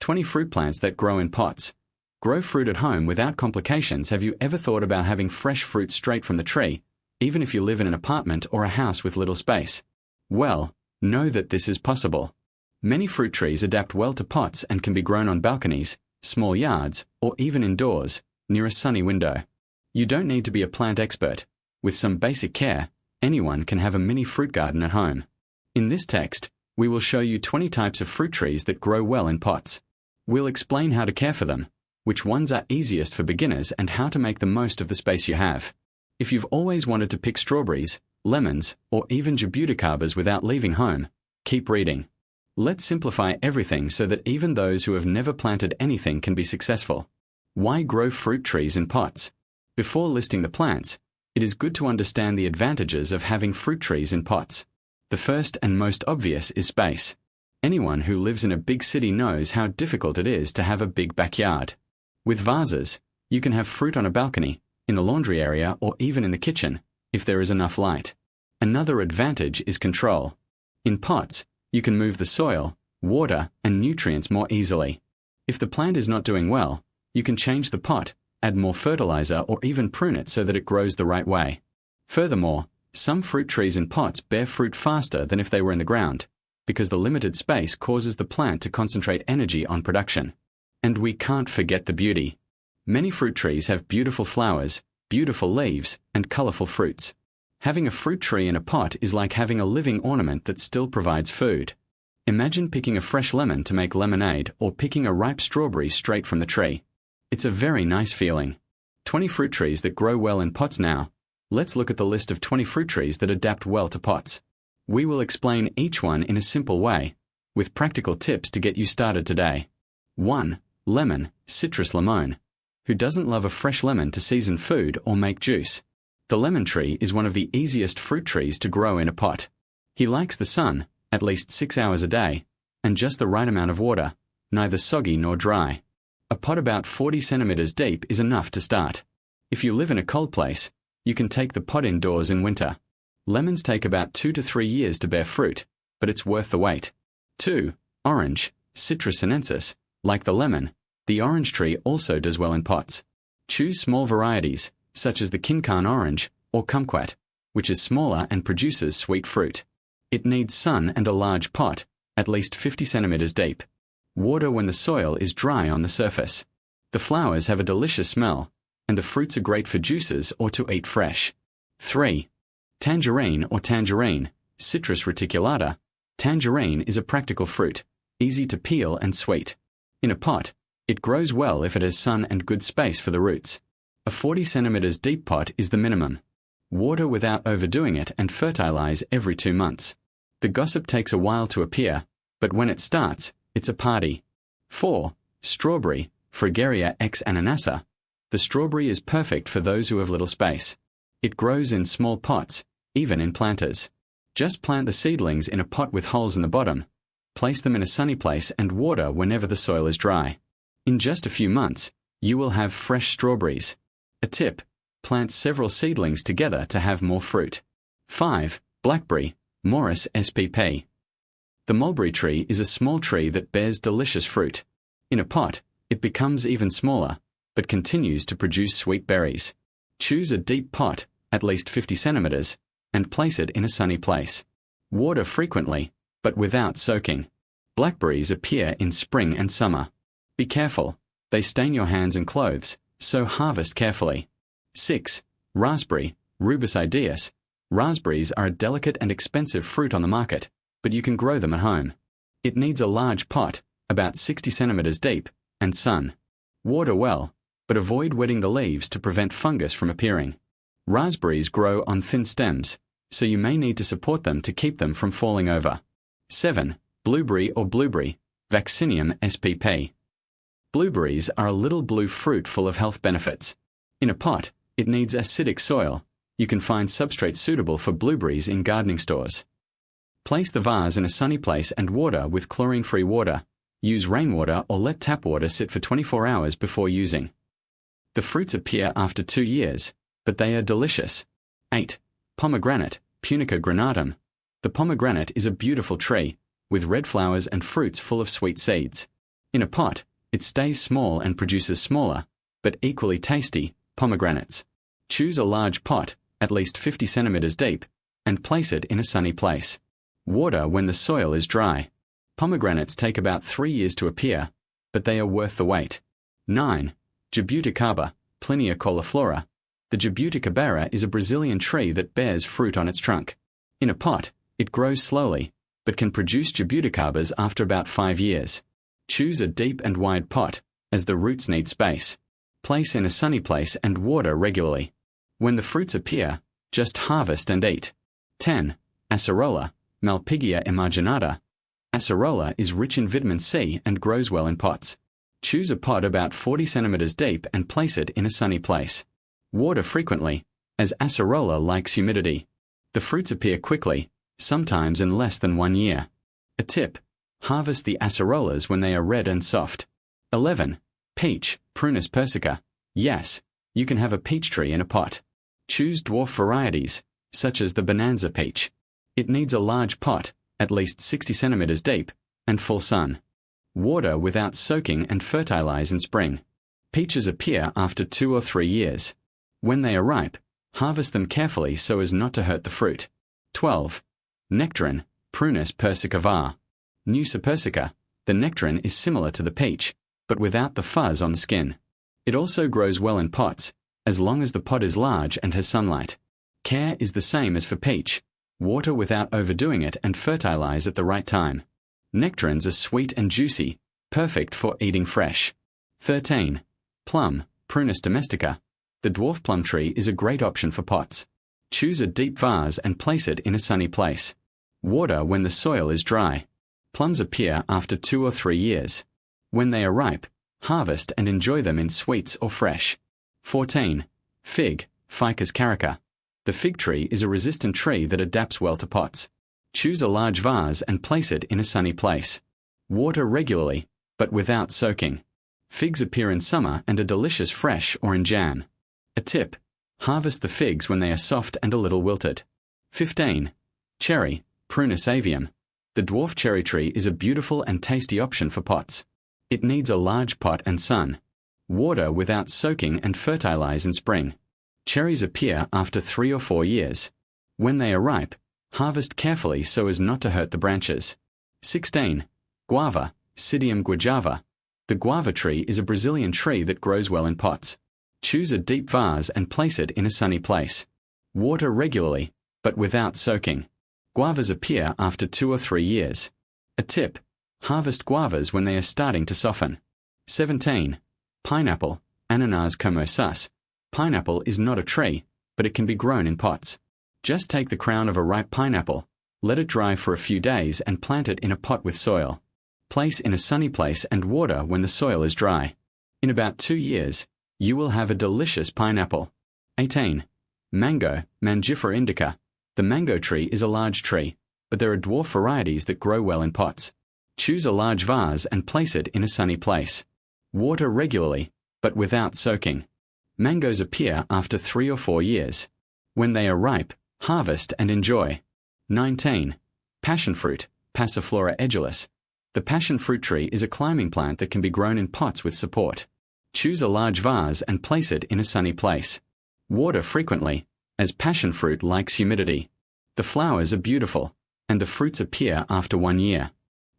20 fruit plants that grow in pots. Grow fruit at home without complications. Have you ever thought about having fresh fruit straight from the tree, even if you live in an apartment or a house with little space? Well, know that this is possible. Many fruit trees adapt well to pots and can be grown on balconies, small yards, or even indoors, near a sunny window. You don't need to be a plant expert. With some basic care, anyone can have a mini fruit garden at home. In this text, we will show you 20 types of fruit trees that grow well in pots. We'll explain how to care for them, which ones are easiest for beginners, and how to make the most of the space you have. If you've always wanted to pick strawberries, lemons, or even jabuticabas without leaving home, keep reading. Let's simplify everything so that even those who have never planted anything can be successful. Why grow fruit trees in pots? Before listing the plants, it is good to understand the advantages of having fruit trees in pots. The first and most obvious is space. Anyone who lives in a big city knows how difficult it is to have a big backyard. With vases, you can have fruit on a balcony, in the laundry area, or even in the kitchen, if there is enough light. Another advantage is control. In pots, you can move the soil, water, and nutrients more easily. If the plant is not doing well, you can change the pot, add more fertilizer, or even prune it so that it grows the right way. Furthermore, some fruit trees in pots bear fruit faster than if they were in the ground, because the limited space causes the plant to concentrate energy on production. And we can't forget the beauty. Many fruit trees have beautiful flowers, beautiful leaves, and colorful fruits. Having a fruit tree in a pot is like having a living ornament that still provides food. Imagine picking a fresh lemon to make lemonade, or picking a ripe strawberry straight from the tree. It's a very nice feeling. 20 fruit trees that grow well in pots. Now, let's look at the list of 20 fruit trees that adapt well to pots. We will explain each one in a simple way, with practical tips to get you started today. 1. Lemon, Citrus limon. Who doesn't love a fresh lemon to season food or make juice? The lemon tree is one of the easiest fruit trees to grow in a pot. He likes the sun, at least 6 hours a day, and just the right amount of water, neither soggy nor dry. A pot about 40 centimeters deep is enough to start. If you live in a cold place, you can take the pot indoors in winter. Lemons take about 2 to 3 years to bear fruit, but it's worth the wait. 2. Orange, Citrus sinensis. Like the lemon, the orange tree also does well in pots. Choose small varieties, such as the Kinkan orange or kumquat, which is smaller and produces sweet fruit. It needs sun and a large pot, at least 50 centimeters deep. Water when the soil is dry on the surface. The flowers have a delicious smell, and the fruits are great for juices or to eat fresh. 3. Tangerine or tangerine, Citrus reticulata. Tangerine is a practical fruit, easy to peel and sweet. In a pot, it grows well if it has sun and good space for the roots. A 40 centimeters deep pot is the minimum. Water without overdoing it and fertilize every 2 months. The gossip takes a while to appear, but when it starts, it's a party. 4. Strawberry, Fragaria ex ananassa. The strawberry is perfect for those who have little space. It grows in small pots, even in planters. Just plant the seedlings in a pot with holes in the bottom. Place them in a sunny place and water whenever the soil is dry. In just a few months, you will have fresh strawberries. A tip: plant several seedlings together to have more fruit. 5. Blackberry, Morus spp. The mulberry tree is a small tree that bears delicious fruit. In a pot, it becomes even smaller, but continues to produce sweet berries. Choose a deep pot, at least 50 centimeters, and place it in a sunny place. Water frequently, but without soaking. Blackberries appear in spring and summer. Be careful, they stain your hands and clothes, so harvest carefully. 6. Raspberry, Rubus idaeus. Raspberries are a delicate and expensive fruit on the market, but you can grow them at home. It needs a large pot, about 60 centimeters deep, and sun. Water well, but avoid wetting the leaves to prevent fungus from appearing. Raspberries grow on thin stems, so you may need to support them to keep them from falling over. 7. Blueberry or blueberry, Vaccinium spp. Blueberries are a little blue fruit full of health benefits. In a pot, it needs acidic soil. You can find substrate suitable for blueberries in gardening stores. Place the vase in a sunny place and water with chlorine-free water. Use rainwater or let tap water sit for 24 hours before using. The fruits appear after 2 years, but they are delicious. 8. Pomegranate, Punica granatum. The pomegranate is a beautiful tree, with red flowers and fruits full of sweet seeds. In a pot, it stays small and produces smaller, but equally tasty, pomegranates. Choose a large pot, at least 50 centimeters deep, and place it in a sunny place. Water when the soil is dry. Pomegranates take about 3 years to appear, but they are worth the wait. 9. Jabuticaba, Plinia cauliflora. The jabuticabera is a Brazilian tree that bears fruit on its trunk. In a pot, it grows slowly, but can produce jabuticabas after about 5 years. Choose a deep and wide pot, as the roots need space. Place in a sunny place and water regularly. When the fruits appear, just harvest and eat. 10. Acerola, Malpighia imaginata. Acerola is rich in vitamin C and grows well in pots. Choose a pot about 40 centimeters deep and place it in a sunny place. Water frequently, as acerola likes humidity. The fruits appear quickly, sometimes in less than 1 year. A tip: harvest the acerolas when they are red and soft. 11. Peach, Prunus persica. Yes, you can have a peach tree in a pot. Choose dwarf varieties, such as the Bonanza peach. It needs a large pot, at least 60 centimeters deep, and full sun. Water without soaking and fertilize in spring. Peaches appear after 2 or 3 years. When they are ripe, harvest them carefully so as not to hurt the fruit. 12. Nectarine, Prunus persica var. Nusa persica. The nectarine is similar to the peach, but without the fuzz on the skin. It also grows well in pots, as long as the pot is large and has sunlight. Care is the same as for peach. Water without overdoing it and fertilize at the right time. Nectarines are sweet and juicy, perfect for eating fresh. 13. Plum, Prunus domestica. The dwarf plum tree is a great option for pots. Choose a deep vase and place it in a sunny place. Water when the soil is dry. Plums appear after 2 or 3 years. When they are ripe, harvest and enjoy them in sweets or fresh. 14. Fig, Ficus carica. The fig tree is a resistant tree that adapts well to pots. Choose a large vase and place it in a sunny place. Water regularly, but without soaking. Figs appear in summer and are delicious fresh or in jam. A tip: harvest the figs when they are soft and a little wilted. 15. Cherry, Prunus avium. The dwarf cherry tree is a beautiful and tasty option for pots. It needs a large pot and sun. Water without soaking and fertilize in spring. Cherries appear after 3 or 4 years. When they are ripe, harvest carefully so as not to hurt the branches. 16. Guava, Psidium guajava. The guava tree is a Brazilian tree that grows well in pots. Choose a deep vase and place it in a sunny place. Water regularly, but without soaking. Guavas appear after 2 or 3 years. A tip: harvest guavas when they are starting to soften. 17. Pineapple, Ananas comossus. Pineapple is not a tree, but it can be grown in pots. Just take the crown of a ripe pineapple, let it dry for a few days and plant it in a pot with soil. Place in a sunny place and water when the soil is dry. In about 2 years, you will have a delicious pineapple. 18. Mango, Mangifera indica. The mango tree is a large tree, but there are dwarf varieties that grow well in pots. Choose a large vase and place it in a sunny place. Water regularly, but without soaking. Mangoes appear after 3 or 4 years. When they are ripe, harvest and enjoy. 19. Passion fruit, Passiflora edulis. The passion fruit tree is a climbing plant that can be grown in pots with support. Choose a large vase and place it in a sunny place. Water frequently, as passion fruit likes humidity. The flowers are beautiful, and the fruits appear after 1 year.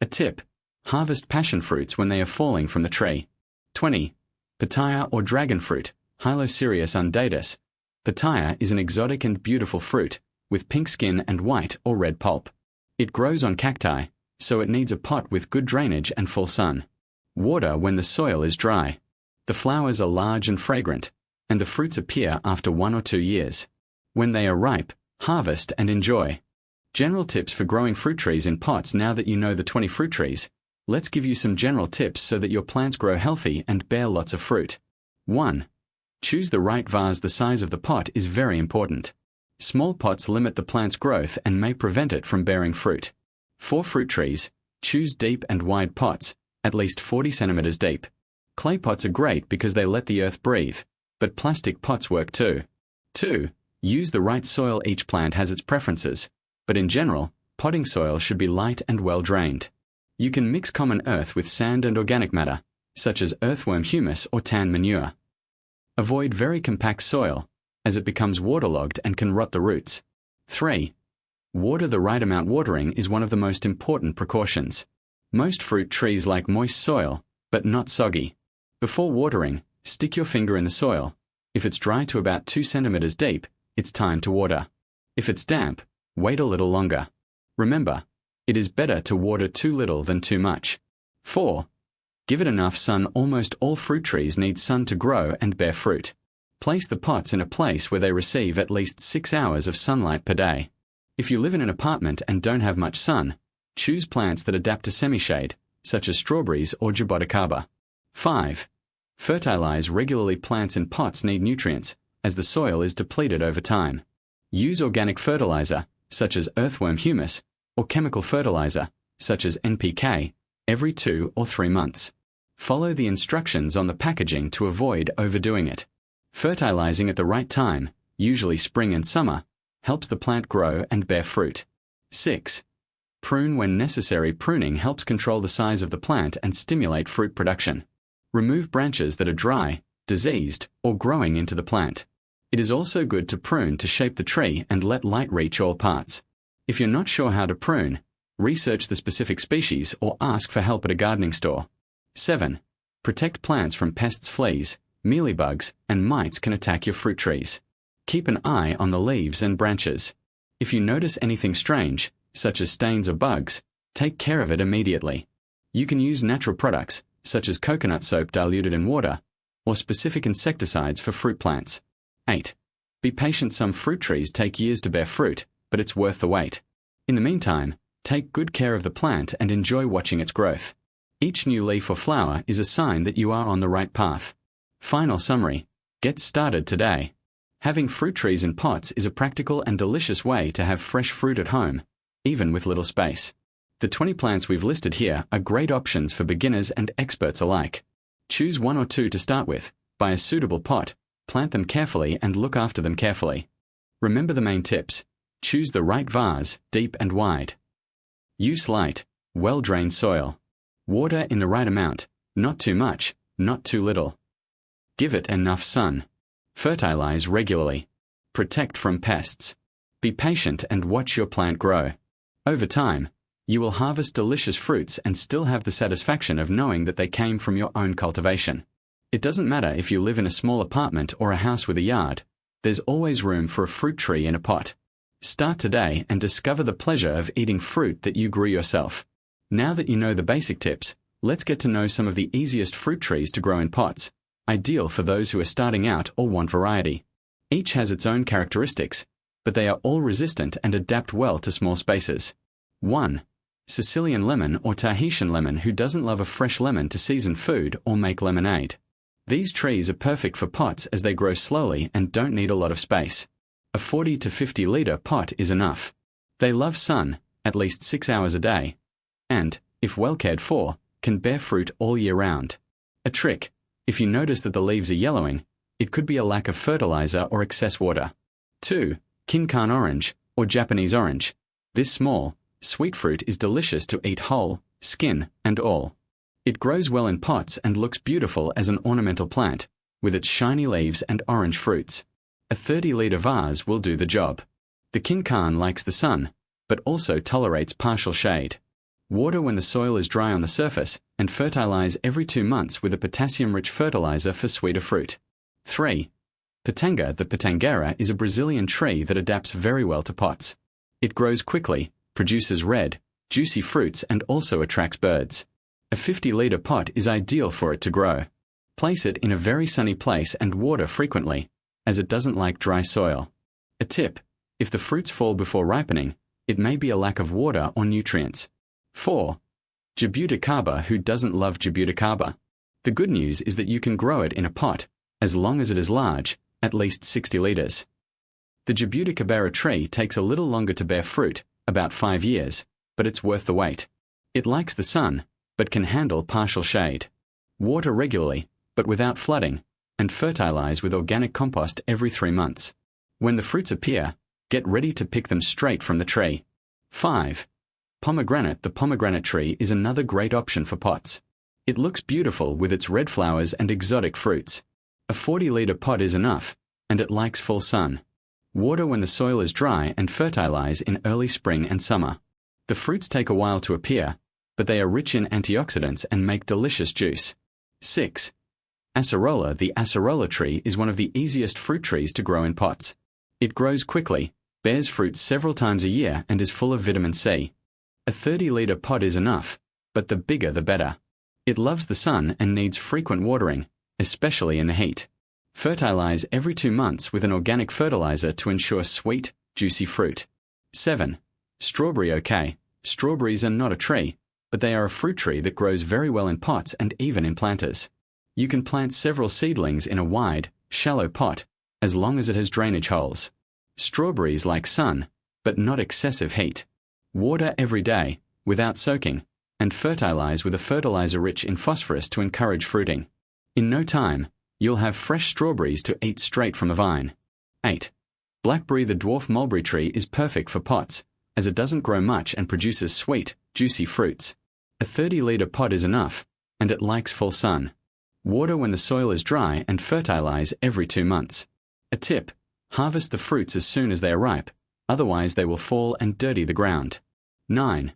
A tip: harvest passion fruits when they are falling from the tree. 20. Pitaya or dragon fruit, Hylocereus undatus. Pitaya is an exotic and beautiful fruit, with pink skin and white or red pulp. It grows on cacti, so it needs a pot with good drainage and full sun. Water when the soil is dry. The flowers are large and fragrant, and the fruits appear after 1 or 2 years. When they are ripe, harvest and enjoy. General tips for growing fruit trees in pots. Now that you know the 20 fruit trees, let's give you some general tips so that your plants grow healthy and bear lots of fruit. 1. Choose the right vase. The size of the pot is very important. Small pots limit the plant's growth and may prevent it from bearing fruit. For fruit trees, choose deep and wide pots, at least 40 centimeters deep. Clay pots are great because they let the earth breathe, but plastic pots work too. 2. Use the right soil. Each plant has its preferences, but in general, potting soil should be light and well drained. You can mix common earth with sand and organic matter, such as earthworm humus or tan manure. Avoid very compact soil, as it becomes waterlogged and can rot the roots. 3. Water the right amount. Watering is one of the most important precautions. Most fruit trees like moist soil, but not soggy. Before watering, stick your finger in the soil. If it's dry to about 2 centimeters deep, it's time to water. If it's damp, wait a little longer. Remember, it is better to water too little than too much. 4. Give it enough sun. Almost all fruit trees need sun to grow and bear fruit. Place the pots in a place where they receive at least 6 hours of sunlight per day. If you live in an apartment and don't have much sun, choose plants that adapt to semi-shade, such as strawberries or jaboticaba. 5. Fertilize regularly. Plants in pots need nutrients, as the soil is depleted over time. Use organic fertilizer, such as earthworm humus, or chemical fertilizer, such as NPK, every 2 or 3 months. Follow the instructions on the packaging to avoid overdoing it. Fertilizing at the right time, usually spring and summer, helps the plant grow and bear fruit. 6. Prune when necessary. Pruning helps control the size of the plant and stimulate fruit production. Remove branches that are dry, diseased, or growing into the plant. It is also good to prune to shape the tree and let light reach all parts. If you're not sure how to prune, research the specific species or ask for help at a gardening store. 7. Protect plants from pests. Fleas, mealybugs, and mites can attack your fruit trees. Keep an eye on the leaves and branches. If you notice anything strange, such as stains or bugs, take care of it immediately. You can use natural products, such as coconut soap diluted in water, or specific insecticides for fruit plants. 8. Be patient. Some fruit trees take years to bear fruit, but it's worth the wait. In the meantime, take good care of the plant and enjoy watching its growth. Each new leaf or flower is a sign that you are on the right path. Final summary: get started today. Having fruit trees in pots is a practical and delicious way to have fresh fruit at home, even with little space. The 20 plants we've listed here are great options for beginners and experts alike. Choose 1 or 2 to start with, buy a suitable pot, plant them carefully and look after them carefully. Remember the main tips: choose the right vase, deep and wide. Use light, well-drained soil. Water in the right amount, not too much, not too little. Give it enough sun. Fertilize regularly. Protect from pests. Be patient and watch your plant grow. Over time, you will harvest delicious fruits and still have the satisfaction of knowing that they came from your own cultivation. It doesn't matter if you live in a small apartment or a house with a yard, there's always room for a fruit tree in a pot. Start today and discover the pleasure of eating fruit that you grew yourself. Now that you know the basic tips, let's get to know some of the easiest fruit trees to grow in pots, ideal for those who are starting out or want variety. Each has its own characteristics, but they are all resistant and adapt well to small spaces. 1. Sicilian lemon or Tahitian lemon. Who doesn't love a fresh lemon to season food or make lemonade? These trees are perfect for pots as they grow slowly and don't need a lot of space. A 40 to 50 liter pot is enough. They love sun, at least 6 hours a day, and, if well cared for, can bear fruit all year round. A trick: if you notice that the leaves are yellowing, it could be a lack of fertilizer or excess water. 2. Kinkan orange, or Japanese orange. This small, sweet fruit is delicious to eat whole, skin and all. It grows well in pots and looks beautiful as an ornamental plant, with its shiny leaves and orange fruits. A 30-liter vase will do the job. The kinkan likes the sun, but also tolerates partial shade. Water when the soil is dry on the surface, and fertilize every 2 months with a potassium-rich fertilizer for sweeter fruit. 3. Pitanga. The pitangera is a Brazilian tree that adapts very well to pots. It grows quickly, produces red, juicy fruits and also attracts birds. A 50-liter pot is ideal for it to grow. Place it in a very sunny place and water frequently, as it doesn't like dry soil. A tip: if the fruits fall before ripening, it may be a lack of water or nutrients. 4. Jaboticaba. Who doesn't love jaboticaba? The good news is that you can grow it in a pot, as long as it is large, at least 60 liters. The jaboticaba tree takes a little longer to bear fruit, about 5 years, but it's worth the wait. It likes the sun, but can handle partial shade. Water regularly, but without flooding, and fertilize with organic compost every 3 months. When the fruits appear, get ready to pick them straight from the tree. 5. Pomegranate. The pomegranate tree is another great option for pots. It looks beautiful with its red flowers and exotic fruits. A 40-liter pot is enough, and it likes full sun. Water when the soil is dry and fertilize in early spring and summer. The fruits take a while to appear, but they are rich in antioxidants and make delicious juice. 6. Acerola. The acerola tree is one of the easiest fruit trees to grow in pots. It grows quickly, bears fruit several times a year, and is full of vitamin C. A 30-liter pot is enough, but the bigger the better. It loves the sun and needs frequent watering, especially in the heat. Fertilize every 2 months with an organic fertilizer to ensure sweet, juicy fruit. 7. Strawberry. Okay, strawberries are not a tree, but they are a fruit tree that grows very well in pots and even in planters. You can plant several seedlings in a wide, shallow pot, as long as it has drainage holes. Strawberries like sun, but not excessive heat. Water every day, without soaking, and fertilize with a fertilizer rich in phosphorus to encourage fruiting. In no time, you'll have fresh strawberries to eat straight from the vine. 8. Blackberry. The dwarf mulberry tree is perfect for pots, as it doesn't grow much and produces sweet, juicy fruits. A 30-liter pot is enough, and it likes full sun. Water when the soil is dry and fertilize every 2 months. A tip: harvest the fruits as soon as they are ripe, otherwise they will fall and dirty the ground. 9.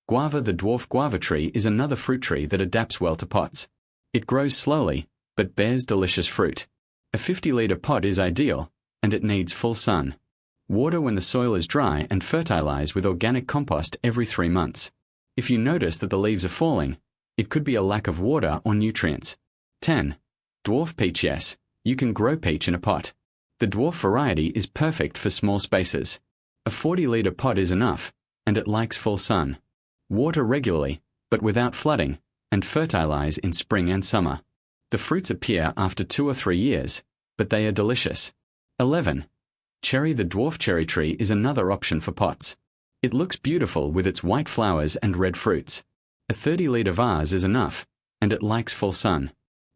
Guava. The dwarf guava tree is another fruit tree that adapts well to pots. It grows slowly, but bears delicious fruit. A 50-liter pot is ideal, and it needs full sun. Water when the soil is dry and fertilize with organic compost every 3 months. If you notice that the leaves are falling, it could be a lack of water or nutrients. 10. Dwarf peach. Yes, you can grow peach in a pot. The dwarf variety is perfect for small spaces. A 40-liter pot is enough, and it likes full sun. Water regularly, but without flooding, and fertilize in spring and summer. The fruits appear after 2 or 3 years, but they are delicious. 11. Cherry. The dwarf cherry tree is another option for pots. It looks beautiful with its white flowers and red fruits. A 30-liter vase is enough, and it likes full sun.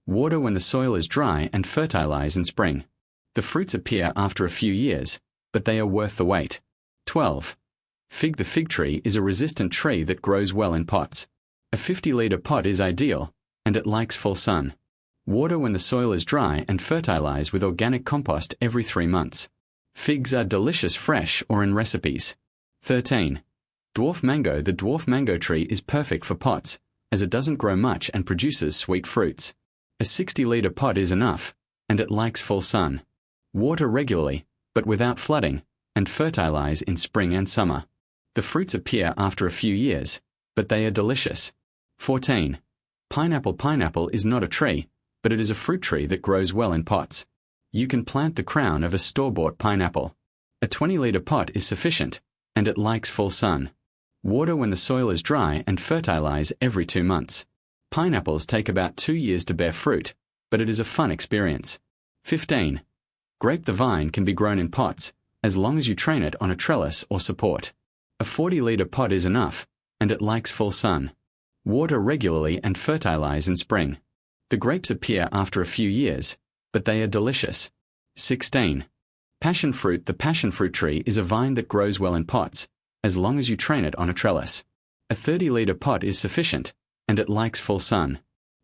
Water when the soil is dry and fertilize in spring. The fruits appear after a few years, but they are worth the wait. 12. Fig. The fig tree is a resistant tree that grows well in pots. A 50-liter pot is ideal, and it likes full sun. Water when the soil is dry and fertilize with organic compost every 3 months. Figs are delicious fresh or in recipes. 13. Dwarf mango. The dwarf mango tree is perfect for pots, as it doesn't grow much and produces sweet fruits. A 60-liter pot is enough, and it likes full sun. Water regularly, but without flooding, and fertilize in spring and summer. The fruits appear after a few years, but they are delicious. 14. Pineapple. Pineapple is not a tree, but it is a fruit tree that grows well in pots. You can plant the crown of a store-bought pineapple. A 20-liter pot is sufficient, and it likes full sun. Water when the soil is dry and fertilize every 2 months. Pineapples take about 2 years to bear fruit, but it is a fun experience. 15. Grape. The vine can be grown in pots, as long as you train it on a trellis or support. A 40-liter pot is enough, and it likes full sun. Water regularly and fertilize in spring. The grapes appear after a few years, but they are delicious. 16. Passion fruit. The passion fruit tree is a vine that grows well in pots, as long as you train it on a trellis. A 30-liter pot is sufficient, and it likes full sun.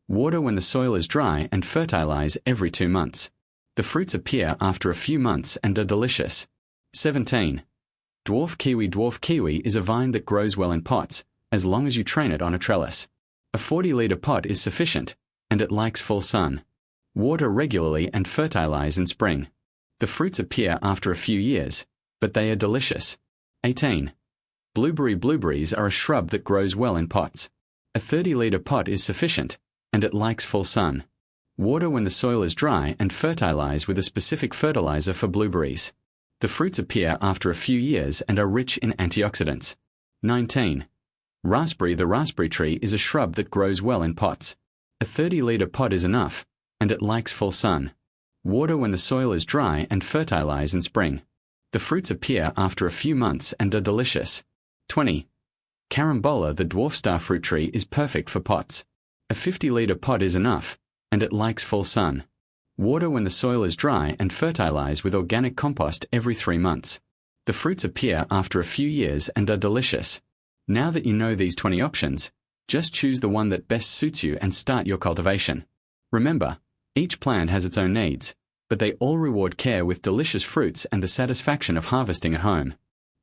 Water when the soil is dry and fertilize every 2 months. The fruits appear after a few months and are delicious. 17. Dwarf kiwi. Dwarf kiwi is a vine that grows well in pots, as long as you train it on a trellis. A 40-liter pot is sufficient, and it likes full sun. Water regularly and fertilize in spring. The fruits appear after a few years, but they are delicious. 18. Blueberry. Blueberries are a shrub that grows well in pots. A 30-liter pot is sufficient, and it likes full sun. Water when the soil is dry and fertilize with a specific fertilizer for blueberries. The fruits appear after a few years and are rich in antioxidants. 19. Raspberry. The raspberry tree is a shrub that grows well in pots. A 30-liter pot is enough, and it likes full sun. Water when the soil is dry and fertilize in spring. The fruits appear after a few months and are delicious. 20. Carambola. The dwarf star fruit tree is perfect for pots. A 50-liter pot is enough, and it likes full sun. Water when the soil is dry and fertilize with organic compost every 3 months. The fruits appear after a few years and are delicious. Now that you know these 20 options, just choose the one that best suits you and start your cultivation. Remember, each plant has its own needs, but they all reward care with delicious fruits and the satisfaction of harvesting at home.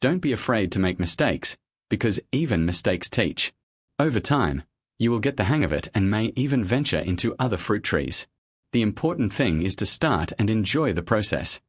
Don't be afraid to make mistakes, because even mistakes teach. Over time, you will get the hang of it and may even venture into other fruit trees. The important thing is to start and enjoy the process.